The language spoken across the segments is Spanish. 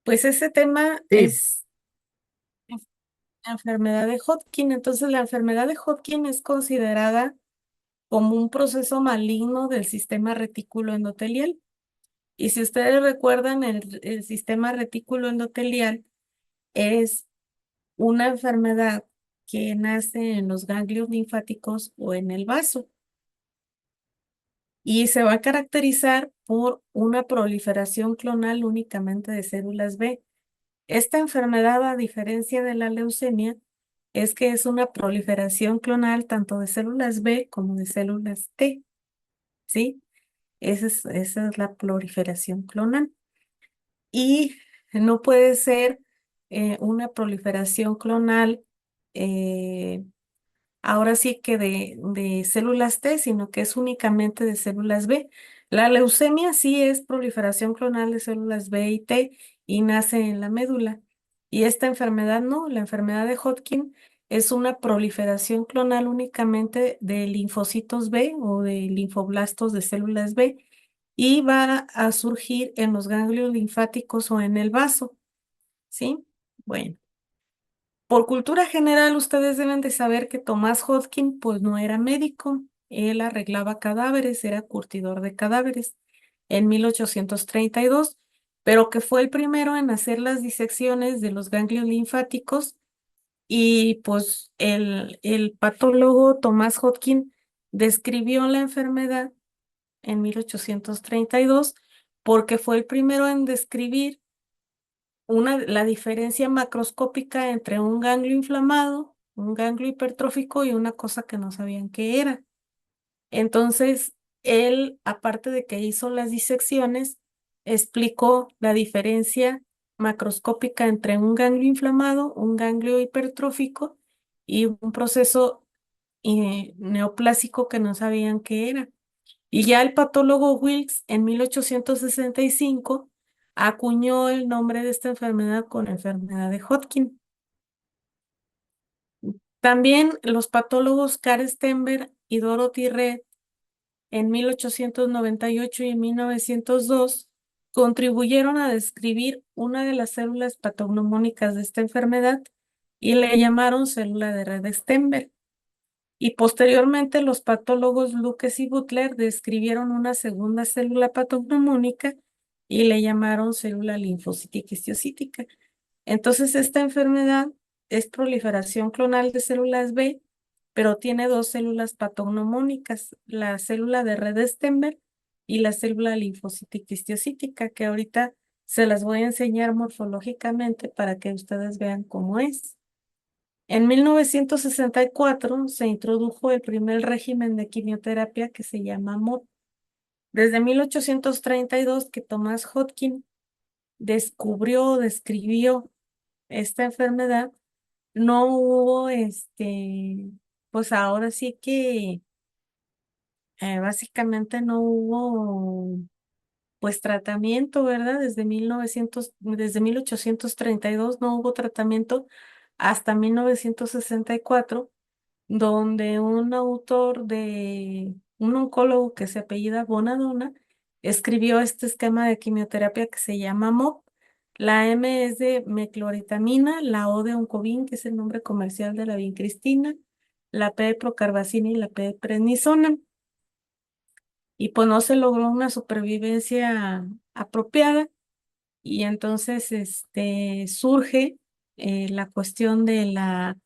Pues ese tema Sí, es la enfermedad de Hodgkin. Entonces, la enfermedad de Hodgkin es considerada como un proceso maligno del sistema retículo endotelial. Y si ustedes recuerdan, el sistema retículo endotelial es una enfermedad que nace en los ganglios linfáticos o en el vaso y se va a caracterizar por una proliferación clonal únicamente de células B. Esta enfermedad, a diferencia de la leucemia, es que es una proliferación clonal tanto de células B como de células T, ¿sí? Esa es la proliferación clonal. Y no puede ser una proliferación clonal, eh, ahora sí que de células T, sino que es únicamente de células B. La leucemia sí es proliferación clonal de células B y T y nace en la médula. Y esta enfermedad no, la enfermedad de Hodgkin es una proliferación clonal únicamente de linfocitos B o de linfoblastos de células B y va a surgir en los ganglios linfáticos o en el vaso, ¿sí? Bueno. Por cultura general, ustedes deben de saber que Tomás Hodgkin, pues no era médico, él arreglaba cadáveres, era curtidor de cadáveres en 1832, pero que fue el primero en hacer las disecciones de los ganglios linfáticos y pues el patólogo Tomás Hodgkin describió la enfermedad en 1832 porque fue el primero en describir la diferencia macroscópica entre un ganglio inflamado, un ganglio hipertrófico y una cosa que no sabían qué era. Entonces, él, aparte de que hizo las disecciones, explicó la diferencia macroscópica entre un ganglio inflamado, un ganglio hipertrófico y un proceso neoplásico que no sabían qué era. Y ya el patólogo Wilkes en 1865 acuñó el nombre de esta enfermedad con enfermedad de Hodgkin. También los patólogos Karl Stenberg y Dorothy Reed en 1898 y en 1902 contribuyeron a describir una de las células patognomónicas de esta enfermedad y le llamaron célula de Reed-Stenberg. Y posteriormente los patólogos Lucas y Butler describieron una segunda célula patognomónica y le llamaron célula linfocítica histiocítica. Entonces, esta enfermedad es proliferación clonal de células B, pero tiene dos células patognomónicas, la célula de Red-Stenberg y la célula linfocítica histiocítica, que ahorita se las voy a enseñar morfológicamente para que ustedes vean cómo es. En 1964 se introdujo el primer régimen de quimioterapia que se llama MOT. Desde 1832 que Thomas Hodgkin descubrió, describió esta enfermedad, no hubo pues ahora sí que básicamente no hubo pues tratamiento, ¿verdad? Desde 1832 no hubo tratamiento hasta 1964 donde un autor un oncólogo que se apellida Bonadonna escribió este esquema de quimioterapia que se llama MOP. La M es de mecloritamina, la O de oncovin, que es el nombre comercial de la vincristina, la P de procarbacina y la P de prednisona. Y pues no se logró una supervivencia apropiada y entonces surge la cuestión de la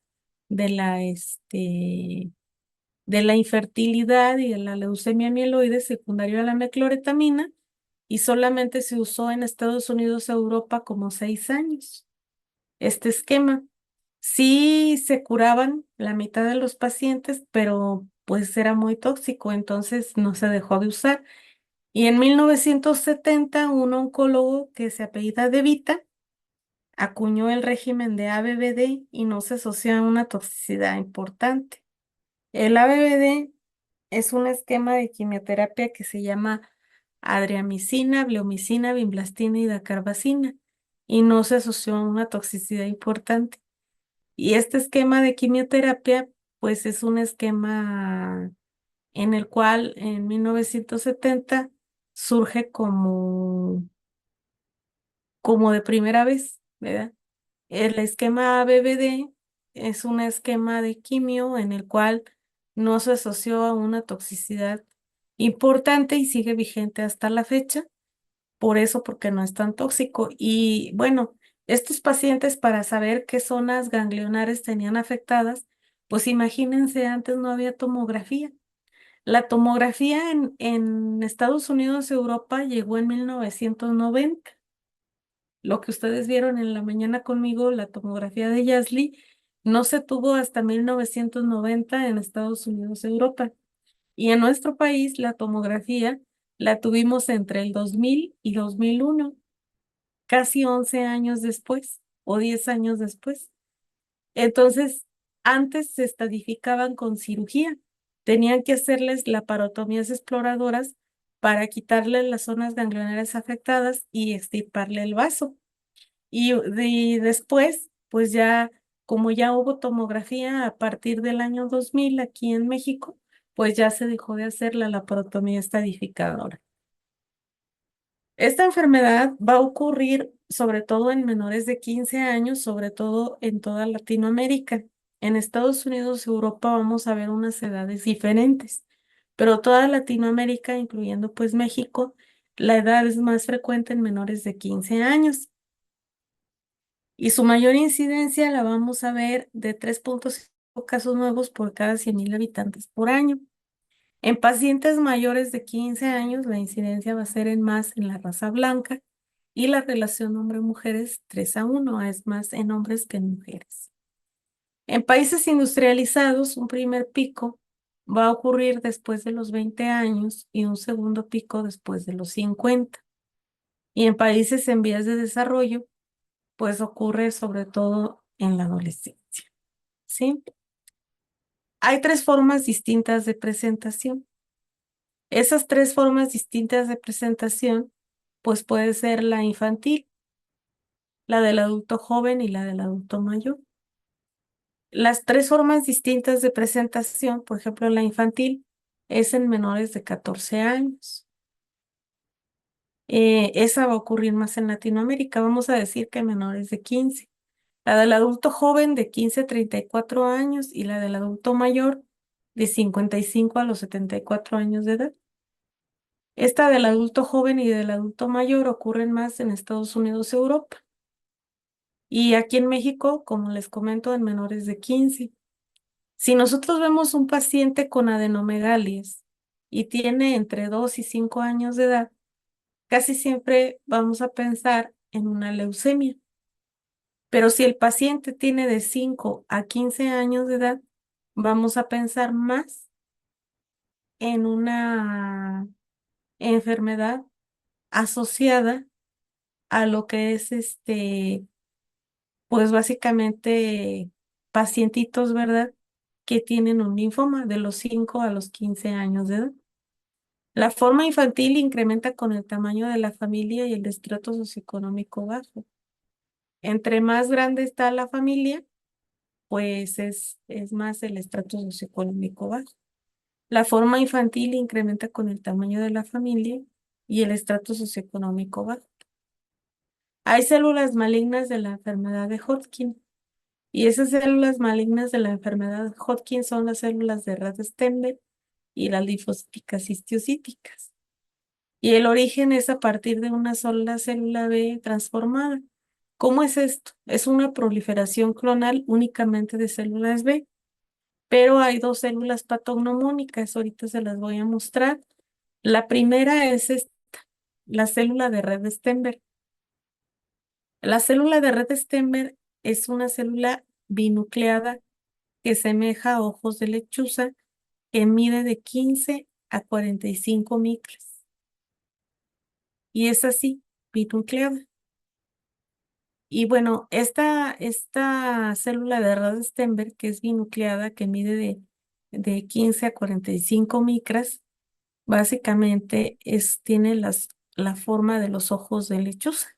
de la infertilidad y de la leucemia mieloide secundaria a la mecloretamina y solamente se usó en Estados Unidos e Europa como 6 años. Este esquema. Sí se curaban la mitad de los pacientes, pero pues era muy tóxico, entonces no se dejó de usar. Y en 1970 un oncólogo que se apellida De Vita acuñó el régimen de ABVD y no se asoció a una toxicidad importante. El ABVD es un esquema de quimioterapia que se llama adriamicina, bleomicina, vinblastina y dacarbazina y no se asoció a una toxicidad importante. Y este esquema de quimioterapia, pues es un esquema en el cual en 1970 surge como como de primera vez, ¿verdad? El esquema ABVD es un esquema de quimio en el cual no se asoció a una toxicidad importante y sigue vigente hasta la fecha, por eso, porque no es tan tóxico. Y bueno, estos pacientes para saber qué zonas ganglionares tenían afectadas, pues imagínense, antes no había tomografía. La tomografía en Estados Unidos, Europa, llegó en 1990. Lo que ustedes vieron en la mañana conmigo, la tomografía de Yasli, no se tuvo hasta 1990 en Estados Unidos, Europa. Y en nuestro país, la tomografía la tuvimos entre el 2000 y 2001, casi 11 años después o 10 años después. Entonces, antes se estadificaban con cirugía. Tenían que hacerles laparotomías exploradoras para quitarle las zonas ganglionares afectadas y extirparle el vaso. Y después, pues ya, como ya hubo tomografía a partir del año 2000 aquí en México, pues ya se dejó de hacer la laparotomía estadificadora. Esta enfermedad va a ocurrir sobre todo en menores de 15 años, sobre todo en toda Latinoamérica. En Estados Unidos y Europa vamos a ver unas edades diferentes, pero toda Latinoamérica, incluyendo pues México, la edad es más frecuente en menores de 15 años. Y su mayor incidencia la vamos a ver de 3,5 casos nuevos por cada 100,000 habitantes por año. En pacientes mayores de 15 años, la incidencia va a ser en más en la raza blanca y la relación hombre-mujer es 3:1, es más en hombres que en mujeres. En países industrializados, un primer pico va a ocurrir después de los 20 años y un segundo pico después de los 50. Y en países en vías de desarrollo, pues ocurre sobre todo en la adolescencia, ¿sí? Hay tres formas distintas de presentación. Esas tres formas distintas de presentación, pues puede ser la infantil, la del adulto joven y la del adulto mayor. Las tres formas distintas de presentación, por ejemplo, la infantil es en menores de 14 años. Esa va a ocurrir más en Latinoamérica, vamos a decir que en menores de 15. La del adulto joven de 15 a 34 años y la del adulto mayor de 55 a los 74 años de edad. Esta del adulto joven y del adulto mayor ocurren más en Estados Unidos, Europa. Y aquí en México, como les comento, en menores de 15. Si nosotros vemos un paciente con adenomegalias y tiene entre 2 y 5 años de edad, casi siempre vamos a pensar en una leucemia. Pero si el paciente tiene de 5 a 15 años de edad, vamos a pensar más en una enfermedad asociada a lo que es pues básicamente pacientitos, ¿verdad? Que tienen un linfoma de los 5 a los 15 años de edad. La forma infantil incrementa con el tamaño de la familia y el estrato socioeconómico bajo. Entre más grande está la familia, pues es más el estrato socioeconómico bajo. La forma infantil incrementa con el tamaño de la familia y el estrato socioeconómico bajo. Hay células malignas de la enfermedad de Hodgkin y esas células malignas de la enfermedad de Hodgkin son las células de Rett-Steinberg y las linfocíticas histiocíticas. Y el origen es a partir de una sola célula B transformada. ¿Cómo es esto? Es una proliferación clonal únicamente de células B. Pero hay dos células patognomónicas, ahorita se las voy a mostrar. La primera es esta, la célula de Rett-Steinberg. La célula de Rett-Steinberg es una célula binucleada que semeja a ojos de lechuza que mide de 15 a 45 micras. Y es así, binucleada. Y bueno, esta célula de Rett-Steinberg, que es binucleada, que mide de 15 a 45 micras, básicamente tiene la forma de los ojos de lechuza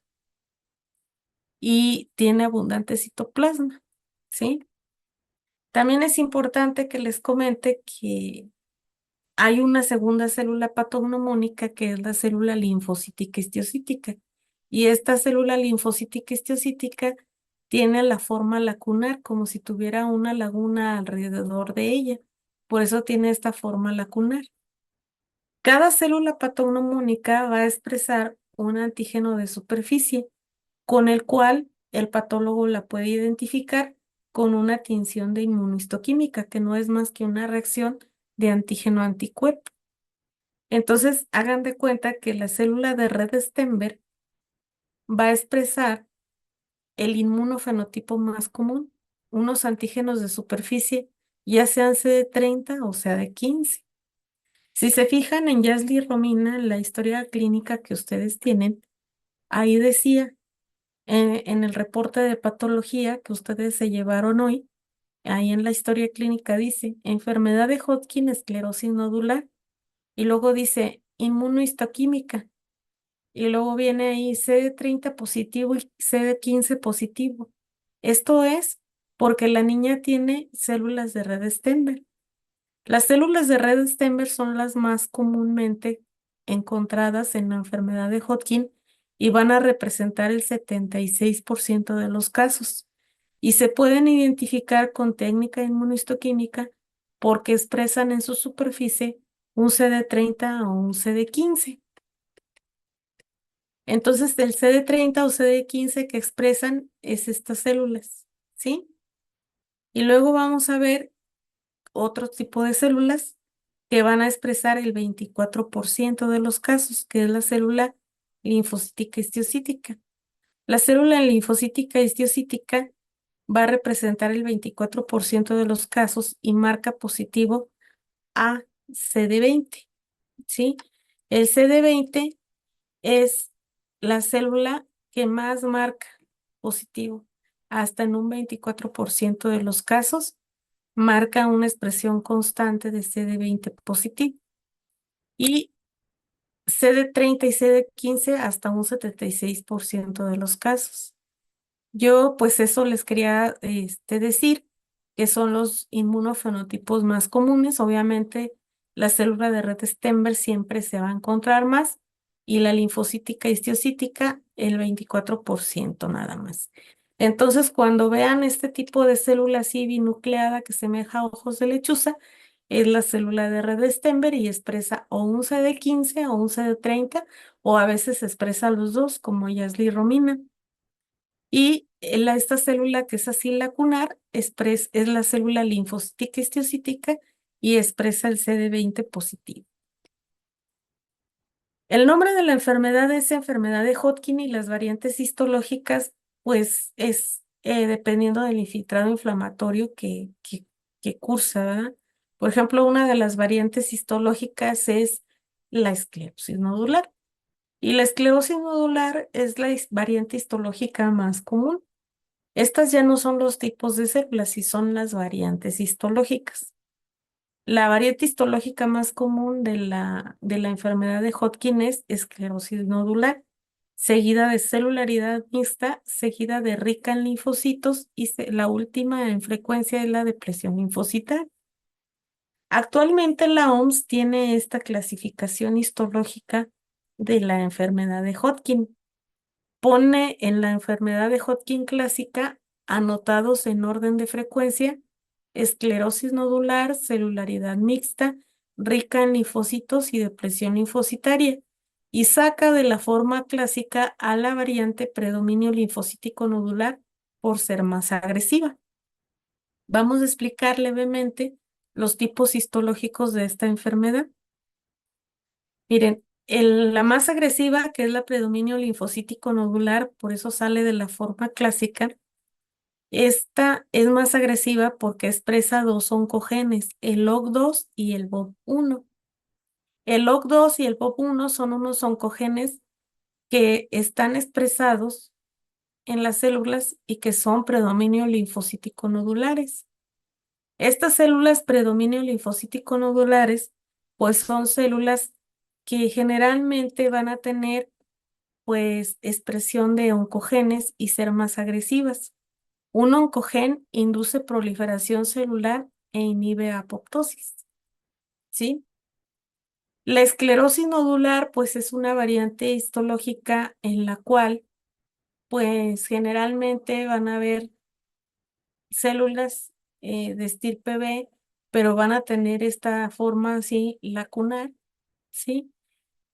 y tiene abundante citoplasma, ¿sí? También es importante que les comente que hay una segunda célula patognomónica que es la célula linfocítica histiocítica. Y esta célula linfocítica histiocytica tiene la forma lacunar, como si tuviera una laguna alrededor de ella. Por eso tiene esta forma lacunar. Cada célula patognomónica va a expresar un antígeno de superficie, con el cual el patólogo la puede identificar con una tinción de inmunohistoquímica, que no es más que una reacción de antígeno-anticuerpo. Entonces, hagan de cuenta que la célula de red Stenberg va a expresar el inmunofenotipo más común, unos antígenos de superficie, ya sean CD30 o CD15. Si se fijan en Yasli Romina, en la historia clínica que ustedes tienen, ahí decía, en el reporte de patología que ustedes se llevaron hoy, ahí en la historia clínica dice, enfermedad de Hodgkin, esclerosis nodular, y luego dice inmunohistoquímica, y luego viene ahí CD30 positivo y CD15 positivo. Esto es porque la niña tiene células de red Stenberg. Las células de red Stenberg son las más comúnmente encontradas en la enfermedad de Hodgkin y van a representar el 76% de los casos. Y se pueden identificar con técnica inmunohistoquímica porque expresan en su superficie un CD30 o un CD15. Entonces, el CD30 o CD15 que expresan es estas células, ¿sí? Y luego vamos a ver otro tipo de células que van a expresar el 24% de los casos, que es la célula linfocítica histiocítica. La célula linfocítica histiocítica va a representar el 24% de los casos y marca positivo a CD20, ¿sí? El CD20 es la célula que más marca positivo, hasta en un 24% de los casos marca una expresión constante de CD20 positivo y CD30 y CD15 hasta un 76% de los casos. Yo, pues eso les quería decir que son los inmunofenotipos más comunes. Obviamente, la célula de red Stenberg siempre se va a encontrar más y la linfocítica histiocítica el 24% nada más. Entonces, cuando vean este tipo de célula así binucleada que semeja a ojos de lechuza, es la célula de red Stenberg y expresa o un CD15 o un CD30 o a veces expresa los dos como Yasli Romina. Y esta célula que es así lacunar es la célula linfocítica histiocítica y expresa el CD20 positivo. El nombre de la enfermedad es enfermedad de Hodgkin y las variantes histológicas, pues es dependiendo del infiltrado inflamatorio que cursa, ¿verdad? Por ejemplo, una de las variantes histológicas es la esclerosis nodular. Y la esclerosis nodular es la variante histológica más común. Estas ya no son los tipos de células, y son las variantes histológicas. La variante histológica más común de la enfermedad de Hodgkin es esclerosis nodular, seguida de celularidad mixta, seguida de rica en linfocitos y la última en frecuencia es la depresión linfocitaria. Actualmente la OMS tiene esta clasificación histológica de la enfermedad de Hodgkin. Pone en la enfermedad de Hodgkin clásica, anotados en orden de frecuencia, esclerosis nodular, celularidad mixta, rica en linfocitos y depresión linfocitaria, y saca de la forma clásica a la variante predominio linfocítico nodular por ser más agresiva. Vamos a explicar levemente los tipos histológicos de esta enfermedad. Miren, la más agresiva, que es la predominio linfocítico nodular, por eso sale de la forma clásica, esta es más agresiva porque expresa dos oncogenes, el OC2 y el BOP1. El OC2 y el BOP1 son unos oncogenes que están expresados en las células y que son predominio linfocítico nodulares. Estas células predominio linfocítico nodulares, pues son células que generalmente van a tener pues expresión de oncogenes y ser más agresivas. Un oncogen induce proliferación celular e inhibe apoptosis, ¿sí? La esclerosis nodular, pues es una variante histológica en la cual, pues generalmente van a haber células de estirpe B, pero van a tener esta forma así lacunar, ¿sí?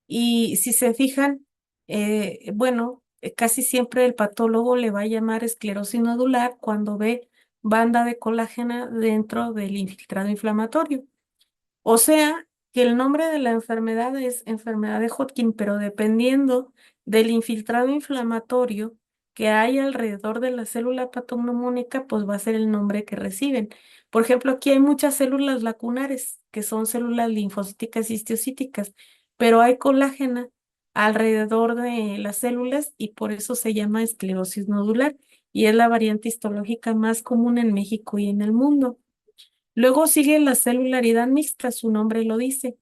Y si se fijan, bueno, casi siempre el patólogo le va a llamar esclerosis nodular cuando ve banda de colágena dentro del infiltrado inflamatorio. O sea, que el nombre de la enfermedad es enfermedad de Hodgkin, pero dependiendo del infiltrado inflamatorio que hay alrededor de la célula patognomónica, pues va a ser el nombre que reciben. Por ejemplo, aquí hay muchas células lacunares, que son células linfocíticas y histiocytíticas, pero hay colágena alrededor de las células y por eso se llama esclerosis nodular y es la variante histológica más común en México y en el mundo. Luego sigue la celularidad mixta, su nombre lo dice.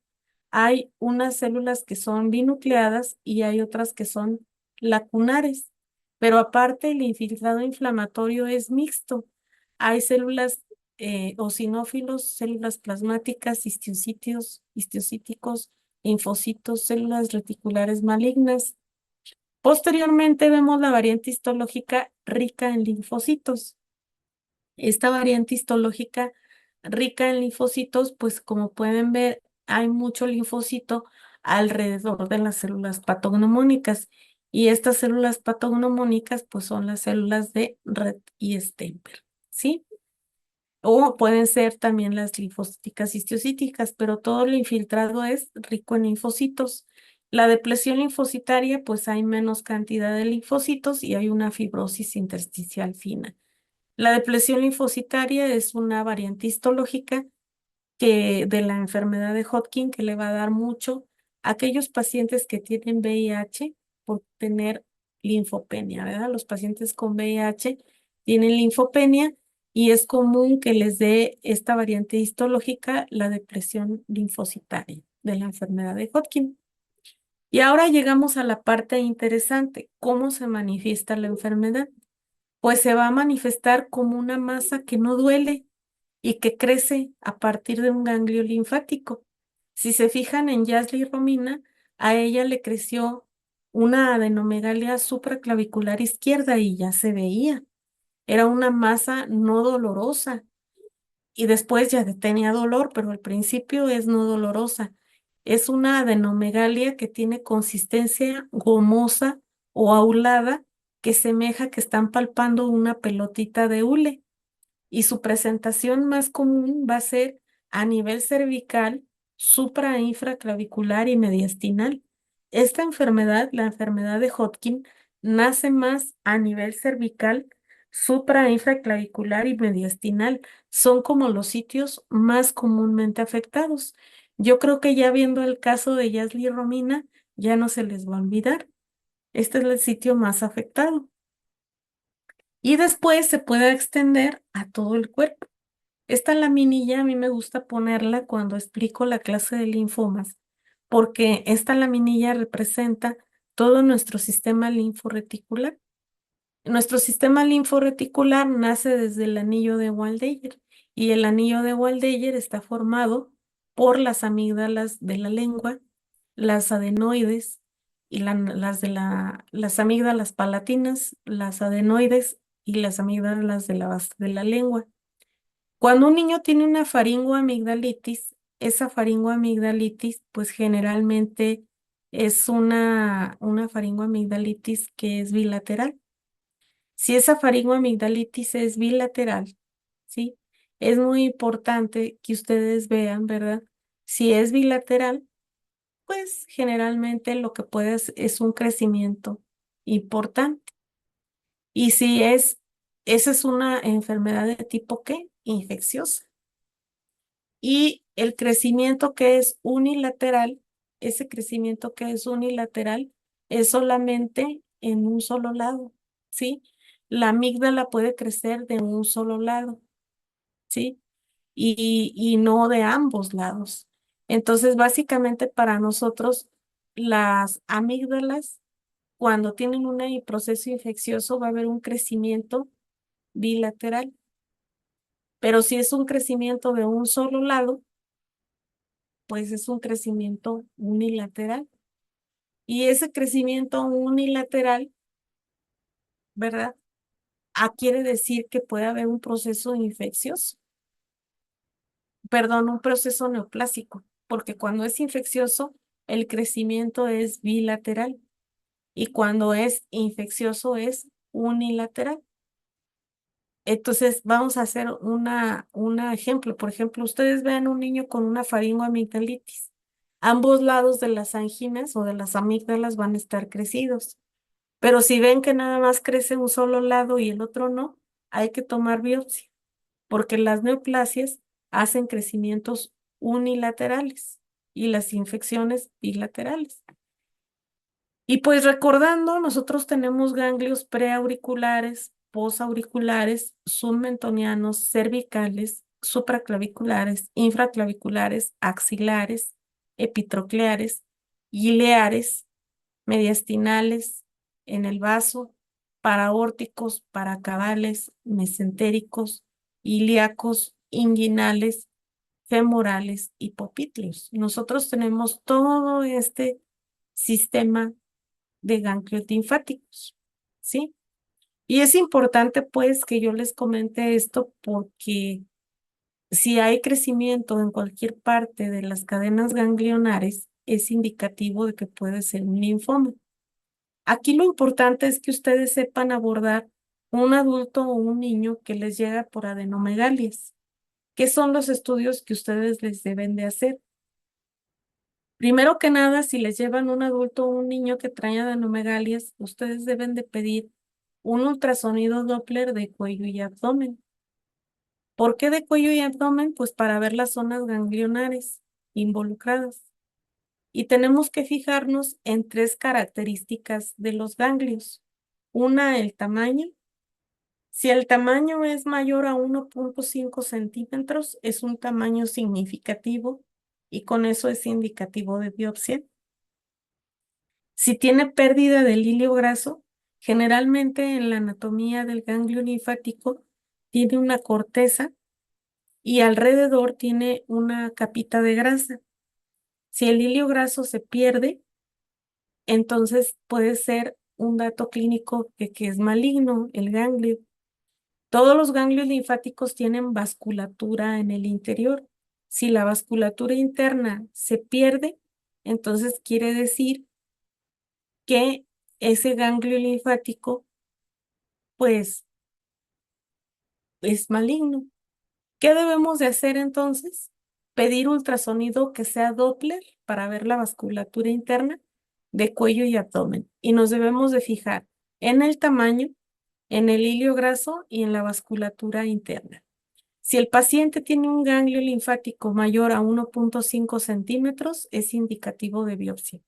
Hay unas células que son binucleadas y hay otras que son lacunares. Pero aparte, el infiltrado inflamatorio es mixto. Hay células eosinófilos, células plasmáticas, histocíticos, linfocitos, células reticulares malignas. Posteriormente vemos la variante histológica rica en linfocitos. Esta variante histológica rica en linfocitos, pues como pueden ver, hay mucho linfocito alrededor de las células patognomónicas. Y estas células patognomónicas, pues son las células de Red y Stemper, ¿sí? O pueden ser también las linfocíticas histocíticas, pero todo lo infiltrado es rico en linfocitos. La depresión linfocitaria, pues hay menos cantidad de linfocitos y hay una fibrosis intersticial fina. La depresión linfocitaria es una variante histológica de la enfermedad de Hodgkin que le va a dar mucho a aquellos pacientes que tienen VIH por tener linfopenia, ¿verdad? Los pacientes con VIH tienen linfopenia y es común que les dé esta variante histológica la depresión linfocitaria de la enfermedad de Hodgkin. Y ahora llegamos a la parte interesante, ¿cómo se manifiesta la enfermedad? Pues se va a manifestar como una masa que no duele y que crece a partir de un ganglio linfático. Si se fijan en Yasli Romina, a ella le creció una adenomegalia supraclavicular izquierda y ya se veía. Era una masa no dolorosa y después ya tenía dolor, pero al principio es no dolorosa. Es una adenomegalia que tiene consistencia gomosa o aulada que semeja que están palpando una pelotita de hule y su presentación más común va a ser a nivel cervical, supra e infraclavicular y mediastinal. Esta enfermedad, la enfermedad de Hodgkin, nace más a nivel cervical, supra e infraclavicular y mediastinal. Son como los sitios más comúnmente afectados. Yo creo que ya viendo el caso de Yasli Romina, ya no se les va a olvidar. Este es el sitio más afectado. Y después se puede extender a todo el cuerpo. Esta laminilla a mí me gusta ponerla cuando explico la clase de linfomas, porque esta laminilla representa todo nuestro sistema linforeticular. Nuestro sistema linforeticular nace desde el anillo de Waldeyer y el anillo de Waldeyer está formado por las amígdalas de la lengua, las adenoides y las amígdalas palatinas, las adenoides y las amígdalas de la base de la lengua. Cuando un niño tiene una faringoamigdalitis, esa faringoamigdalitis, pues generalmente es una faringoamigdalitis que es bilateral. Si esa faringoamigdalitis es bilateral, ¿sí? Es muy importante que ustedes vean, ¿verdad? Si es bilateral, pues generalmente lo que puede es un crecimiento importante. Y si esa es una enfermedad de tipo ¿qué? Infecciosa. Y el crecimiento que es unilateral, ese crecimiento que es unilateral es solamente en un solo lado, ¿sí? La amígdala puede crecer de un solo lado, ¿sí? Y no de ambos lados. Entonces, básicamente para nosotros, las amígdalas, cuando tienen un proceso infeccioso, va a haber un crecimiento bilateral. Pero si es un crecimiento de un solo lado, pues es un crecimiento unilateral. Y ese crecimiento unilateral, ¿verdad? Quiere decir que puede haber un proceso infeccioso, perdón, un proceso neoplásico, porque cuando es infeccioso, el crecimiento es bilateral y cuando es infeccioso es unilateral. Entonces, vamos a hacer un ejemplo. Por ejemplo, ustedes vean un niño con una faringoamigdalitis. Ambos lados de las anginas o de las amígdalas van a estar crecidos. Pero si ven que nada más crece un solo lado y el otro no, hay que tomar biopsia, porque las neoplasias hacen crecimientos unilaterales y las infecciones bilaterales. Y pues recordando, nosotros tenemos ganglios preauriculares, posauriculares, submentonianos, cervicales, supraclaviculares, infraclaviculares, axilares, epitrocleares, ileares, mediastinales, en el vaso, paraórticos, paracabales, mesentéricos, ilíacos, inguinales, femorales y popitlios. Nosotros tenemos todo este sistema de ganglios linfáticos, ¿sí? Y es importante pues que yo les comente esto porque si hay crecimiento en cualquier parte de las cadenas ganglionares, es indicativo de que puede ser un linfoma. Aquí lo importante es que ustedes sepan abordar un adulto o un niño que les llega por adenomegalias. ¿Qué son los estudios que ustedes les deben de hacer? Primero que nada, si les llevan un adulto o un niño que trae adenomegalias, ustedes deben de pedir un ultrasonido Doppler de cuello y abdomen. ¿Por qué de cuello y abdomen? Pues para ver las zonas ganglionares involucradas. Y tenemos que fijarnos en tres características de los ganglios. Una, el tamaño. Si el tamaño es mayor a 1.5 centímetros, es un tamaño significativo y con eso es indicativo de biopsia. Si tiene pérdida del hilo graso, generalmente en la anatomía del ganglio linfático tiene una corteza y alrededor tiene una capita de grasa. Si el hilo graso se pierde, entonces puede ser un dato clínico de que es maligno el ganglio. Todos los ganglios linfáticos tienen vasculatura en el interior. Si la vasculatura interna se pierde, entonces quiere decir que ese ganglio linfático, pues, es maligno. ¿Qué debemos de hacer entonces? Pedir ultrasonido que sea Doppler para ver la vasculatura interna de cuello y abdomen. Y nos debemos de fijar en el tamaño, en el hilo graso y en la vasculatura interna. Si el paciente tiene un ganglio linfático mayor a 1.5 centímetros, es indicativo de biopsia.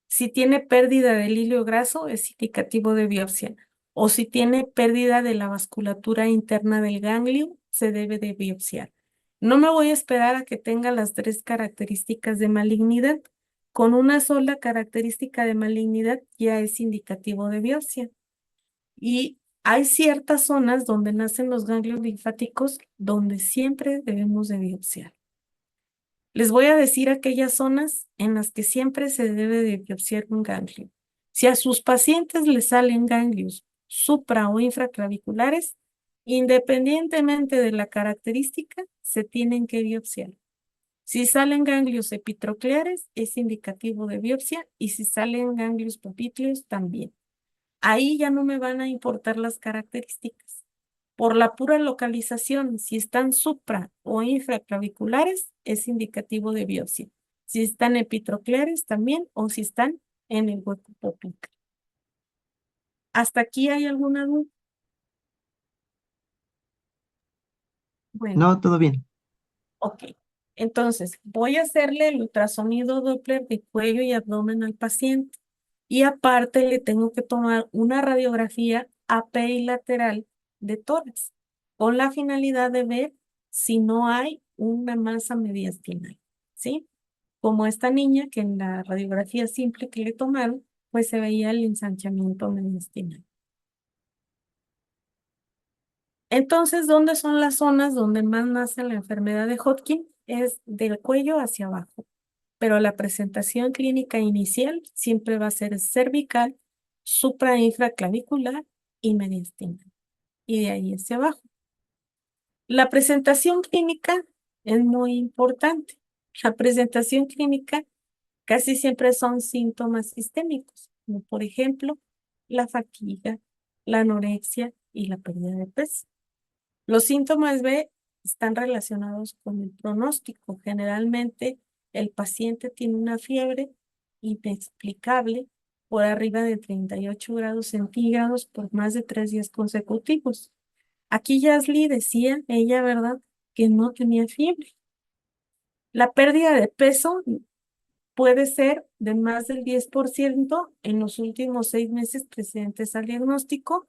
Si tiene pérdida del hilo graso, es indicativo de biopsia. O si tiene pérdida de la vasculatura interna del ganglio, se debe de biopsiar. No me voy a esperar a que tenga las tres características de malignidad. Con una sola característica de malignidad ya es indicativo de biopsia. Y hay ciertas zonas donde nacen los ganglios linfáticos donde siempre debemos de biopsiar. Les voy a decir aquellas zonas en las que siempre se debe de biopsiar un ganglio. Si a sus pacientes les salen ganglios supra o infraclaviculares, independientemente de la característica, se tienen que biopsiar. Si salen ganglios epitrocleares, es indicativo de biopsia y si salen ganglios papítulos, también. Ahí ya no me van a importar las características. Por la pura localización, si están supra o infraclaviculares, es indicativo de biopsia. Si están epitrocleares también o si están en el hueco poplicar. ¿Hasta aquí hay alguna duda? Bueno, No, todo bien. ok. Entonces, voy a hacerle el ultrasonido Doppler de cuello y abdomen al paciente. Y aparte le tengo que tomar una radiografía apilateral de tórax con la finalidad de ver si no hay una masa mediastinal, ¿sí? Como esta niña que en la radiografía simple que le tomaron, pues se veía el ensanchamiento mediastinal. Entonces, ¿dónde son las zonas donde más nace la enfermedad de Hodgkin? Es del cuello hacia abajo. pero la presentación clínica inicial siempre va a ser cervical, suprainfraclavicular y mediastina, y de ahí hacia abajo. La presentación clínica es muy importante. La presentación clínica casi siempre son síntomas sistémicos, como por ejemplo la fatiga, la anorexia y la pérdida de peso. Los síntomas B están relacionados con el pronóstico. Generalmente el paciente tiene una fiebre inexplicable por arriba de 38 grados centígrados por más de 3 días consecutivos. Aquí Yasli decía, ella, ¿verdad?, que no tenía fiebre. La pérdida de peso puede ser de más del 10% en los últimos 6 meses precedentes al diagnóstico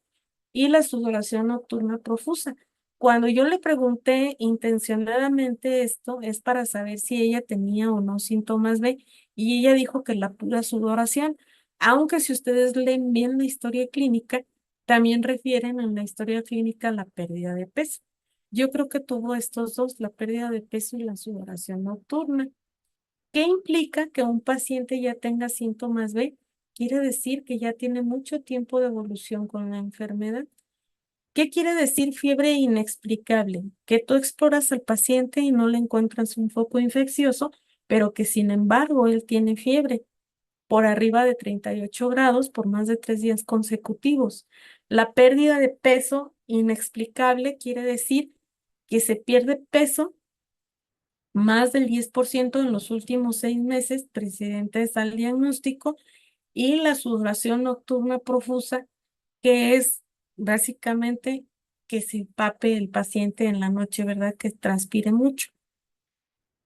y la sudoración nocturna profusa. Cuando yo le pregunté intencionadamente esto, es para saber si ella tenía o no síntomas B, y ella dijo que la pura sudoración, aunque si ustedes leen bien la historia clínica, también refieren en la historia clínica a la pérdida de peso. Yo creo que tuvo estos dos, la pérdida de peso y la sudoración nocturna. ¿Qué implica que un paciente ya tenga síntomas B? Quiere decir que ya tiene mucho tiempo de evolución con la enfermedad. ¿Qué quiere decir fiebre inexplicable? Que tú exploras al paciente y no le encuentras un foco infeccioso, pero que sin embargo él tiene fiebre por arriba de 38 grados por más de 3 días consecutivos. La pérdida de peso inexplicable quiere decir que se pierde peso más del 10% en los últimos 6 meses precedentes al diagnóstico, y la sudoración nocturna profusa, que es básicamente que se empape el paciente en la noche, ¿verdad? Que transpire mucho.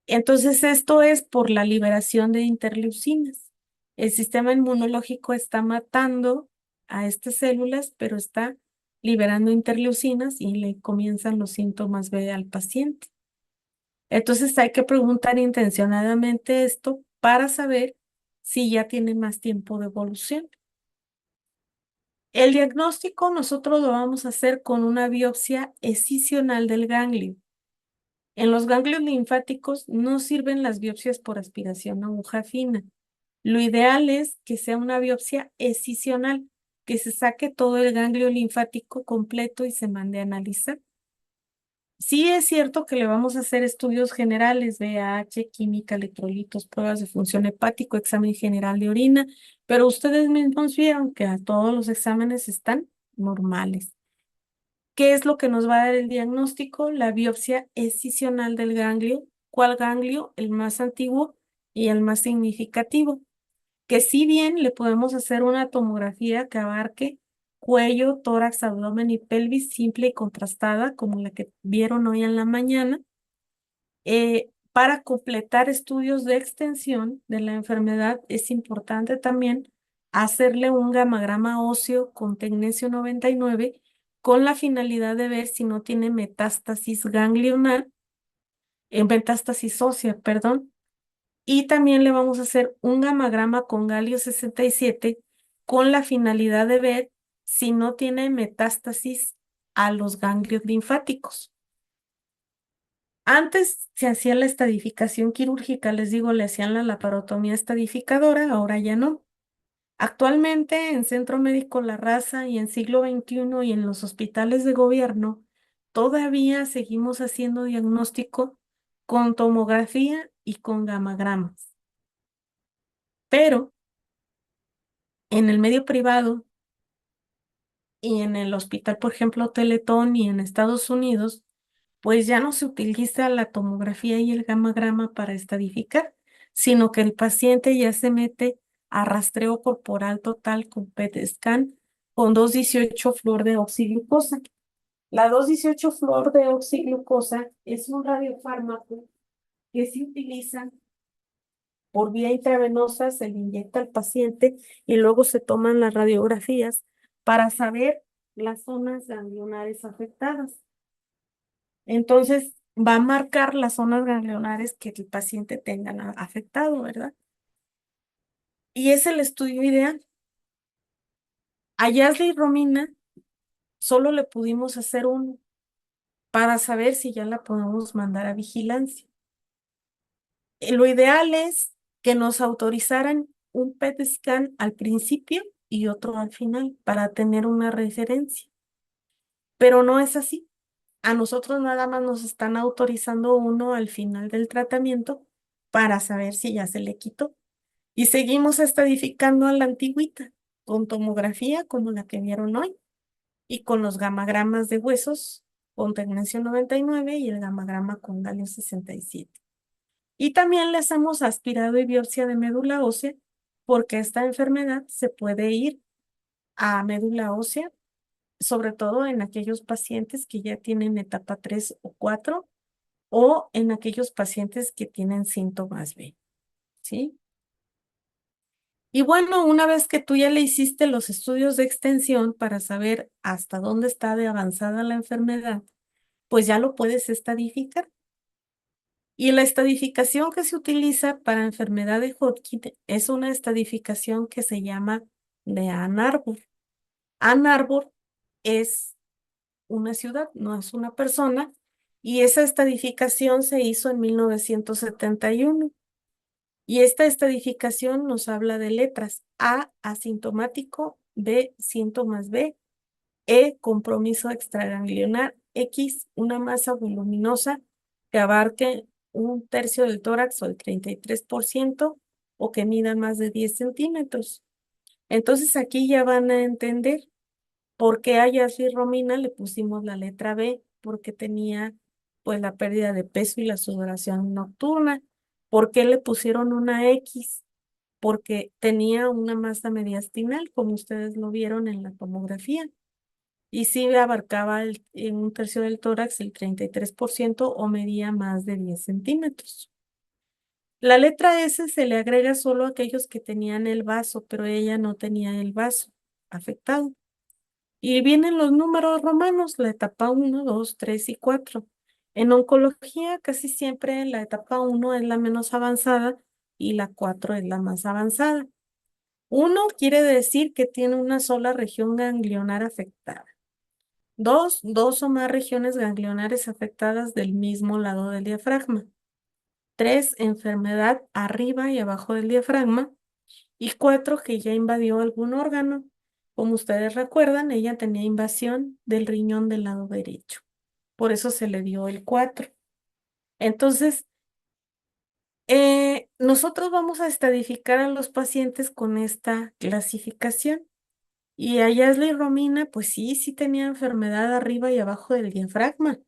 Entonces, esto es por la liberación de interleucinas. El sistema inmunológico está matando a estas células, pero está liberando interleucinas y le comienzan los síntomas B al paciente. Entonces hay que preguntar intencionadamente esto para saber si ya tiene más tiempo de evolución. El diagnóstico nosotros lo vamos a hacer con una biopsia escisional del ganglio. En los ganglios linfáticos no sirven las biopsias por aspiración a aguja fina. Lo ideal es que sea una biopsia escisional, que se saque todo el ganglio linfático completo y se mande a analizar. Sí es cierto que le vamos a hacer estudios generales, VAH, química, electrolitos, pruebas de función hepático, examen general de orina, pero ustedes mismos vieron que a todos los exámenes están normales. ¿Qué es lo que nos va a dar el diagnóstico? La biopsia escisional del ganglio. ¿Cuál ganglio? El más antiguo y el más significativo. Que si bien le podemos hacer una tomografía que abarque cuello, tórax, abdomen y pelvis simple y contrastada, como la que vieron hoy en la mañana, para completar estudios de extensión de la enfermedad, es importante también hacerle un gamagrama óseo con tecnesio 99 con la finalidad de ver si no tiene metástasis ganglionar, metástasis ósea, perdón. Y también le vamos a hacer un gamagrama con galio 67 con la finalidad de ver si no tiene metástasis a los ganglios linfáticos. Antes se hacía la estadificación quirúrgica, les digo, le hacían la laparotomía estadificadora, ahora ya no. Actualmente en Centro Médico La Raza y en siglo XXI y en los hospitales de gobierno, todavía seguimos haciendo diagnóstico con tomografía y con gamagramas. Pero en el medio privado y en el hospital, por ejemplo, Teletón y en Estados Unidos, pues ya no se utiliza la tomografía y el gamagrama para estadificar, sino que el paciente ya se mete a rastreo corporal total con PET scan con 2,18 fluor de oxiglucosa. La 2,18 fluor de oxiglucosa es un radiofármaco que se utiliza por vía intravenosa, se le inyecta al paciente y luego se toman las radiografías para saber las zonas ganglionares afectadas. Entonces, va a marcar las zonas ganglionares que el paciente tenga afectado, ¿verdad? Y es el estudio ideal. A Yasli y Romina solo le pudimos hacer uno para saber si ya la podemos mandar a vigilancia. Lo ideal es que nos autorizaran un PET scan al principio y otro al final para tener una referencia. Pero no es así. A nosotros nada más nos están autorizando uno al final del tratamiento para saber si ya se le quitó. Y seguimos estadificando a la antigüita, con tomografía como la que vieron hoy, y con los gamagramas de huesos con tecnecio 99 y el gamagrama con galio 67. Y también les hemos aspirado y biopsia de médula ósea, porque esta enfermedad se puede ir a médula ósea, sobre todo en aquellos pacientes que ya tienen etapa 3 o 4 o en aquellos pacientes que tienen síntomas B, ¿sí? Y bueno, una vez que tú ya le hiciste los estudios de extensión para saber hasta dónde está de avanzada la enfermedad, pues ya lo puedes estadificar. Y la estadificación que se utiliza para enfermedad de Hodgkin es una estadificación que se llama de Ann Arbor. Ann Arbor es una ciudad, no es una persona, y esa estadificación se hizo en 1971. Y esta estadificación nos habla de letras: A, asintomático; B, síntomas B; E, compromiso extraganglionar; X, una masa voluminosa que abarque un tercio del tórax o el 33% o que mida más de 10 centímetros. Entonces aquí ya van a entender por qué a Yasli Romina le pusimos la letra B, porque tenía pues la pérdida de peso y la sudoración nocturna. ¿Por qué le pusieron una X? Porque tenía una masa mediastinal, como ustedes lo vieron en la tomografía. Y sí abarcaba en un tercio del tórax el 33% o medía más de 10 centímetros. La letra S se le agrega solo a aquellos que tenían el vaso, pero ella no tenía el vaso afectado. Y vienen los números romanos, la etapa 1, 2, 3 y 4. En oncología casi siempre la etapa 1 es la menos avanzada y la 4 es la más avanzada. 1 quiere decir que tiene una sola región ganglionar afectada. 2, dos o más regiones ganglionares afectadas del mismo lado del diafragma. 3, enfermedad arriba y abajo del diafragma. Y 4, que ya invadió algún órgano. Como ustedes recuerdan, ella tenía invasión del riñón del lado derecho. Por eso se le dio el 4. Entonces, nosotros vamos a estadificar a los pacientes con esta clasificación. Y a Yasli Romina, pues sí, sí tenía enfermedad arriba y abajo del diafragma.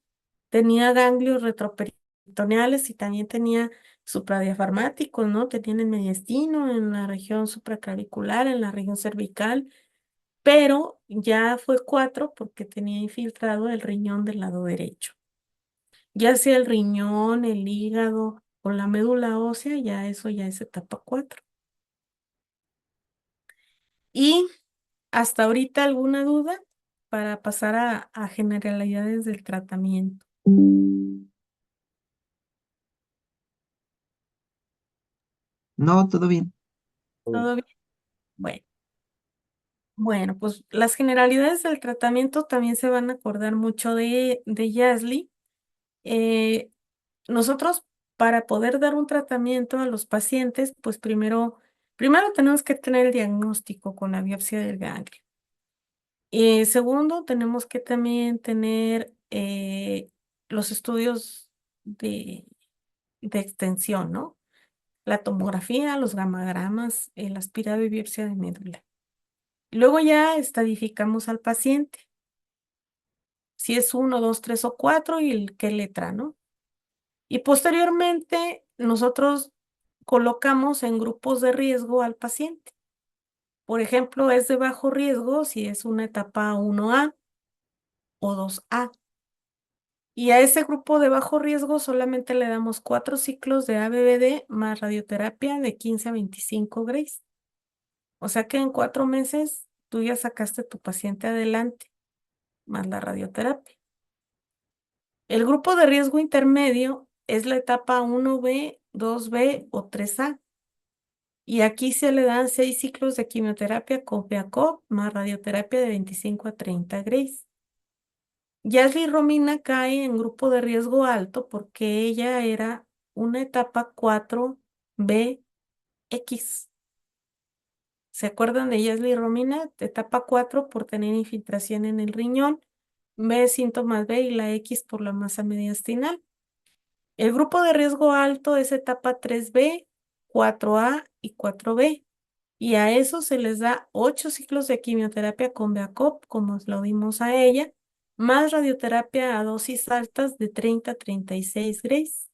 Tenía ganglios retroperitoneales y también tenía supradiafragmáticos, ¿no? Tenían el mediastino en la región supraclavicular, en la región cervical, pero ya fue 4 porque tenía infiltrado el riñón del lado derecho. Ya sea el riñón, el hígado o la médula ósea, ya eso ya es etapa 4. Y hasta ahorita, ¿alguna duda para pasar a generalidades del tratamiento? No, todo bien. ¿Todo bien? Bueno. Bueno, pues las generalidades del tratamiento también se van a acordar mucho de Yasli. Eh, Nosotros, para poder dar un tratamiento a los pacientes, pues primero tenemos que tener el diagnóstico con la biopsia del ganglio. Segundo, tenemos que también tener los estudios de extensión, ¿no? La tomografía, los gamagramas, el aspirado y biopsia de médula. Luego ya estadificamos al paciente, si es 1, 2, 3 o 4 y qué letra, ¿no? Y posteriormente nosotros colocamos en grupos de riesgo al paciente. Por ejemplo, es de bajo riesgo si es una etapa 1A o 2A. Y a ese grupo de bajo riesgo solamente le damos 4 ciclos de ABVD más radioterapia de 15 a 25 Grays. O sea que en 4 meses tú ya sacaste tu paciente adelante, más la radioterapia. El grupo de riesgo intermedio es la etapa 1B, 2B o 3A. Y aquí se le dan 6 ciclos de quimioterapia con FEACOP más radioterapia de 25 a 30 Grays. Yasli Romina cae en grupo de riesgo alto porque ella era una etapa 4B X. ¿Se acuerdan de Yesli y Romina? Etapa 4 por tener infiltración en el riñón, B síntomas B y la X por la masa mediastinal. El grupo de riesgo alto es etapa 3B, 4A y 4B. Y a eso se les da 8 ciclos de quimioterapia con Beacop, como lo dimos a ella, más radioterapia a dosis altas de 30 a 36 grays.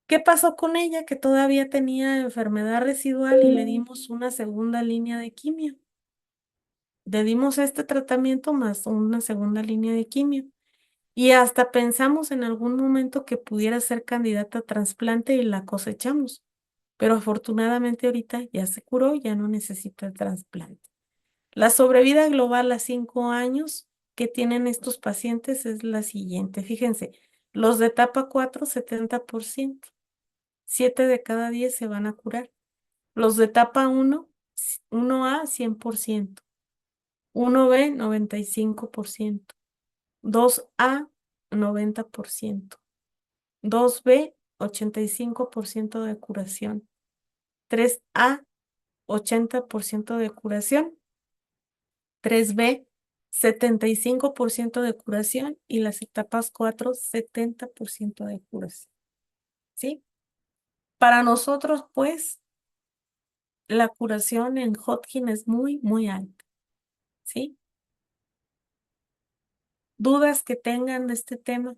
¿Qué pasó con ella? Que todavía tenía enfermedad residual y le dimos una segunda línea de quimio. Le dimos este tratamiento más una segunda línea de quimio. Y hasta pensamos en algún momento que pudiera ser candidata a trasplante y la cosechamos. Pero afortunadamente ahorita ya se curó, ya no necesita el trasplante. La sobrevida global a 5 años que tienen estos pacientes es la siguiente. Fíjense, los de etapa 4, 70%. 7 de cada 10 se van a curar. Los de etapa 1, 1A, 100%. 1B, 95%. 2A, 90%. 2B, 85% de curación. 3A, 80% de curación. 3B, 75% de curación y las etapas 4, 70% de curación. ¿Sí? Para nosotros, pues, la curación en Hodgkin es muy, muy alta. ¿Sí? ¿Dudas que tengan de este tema?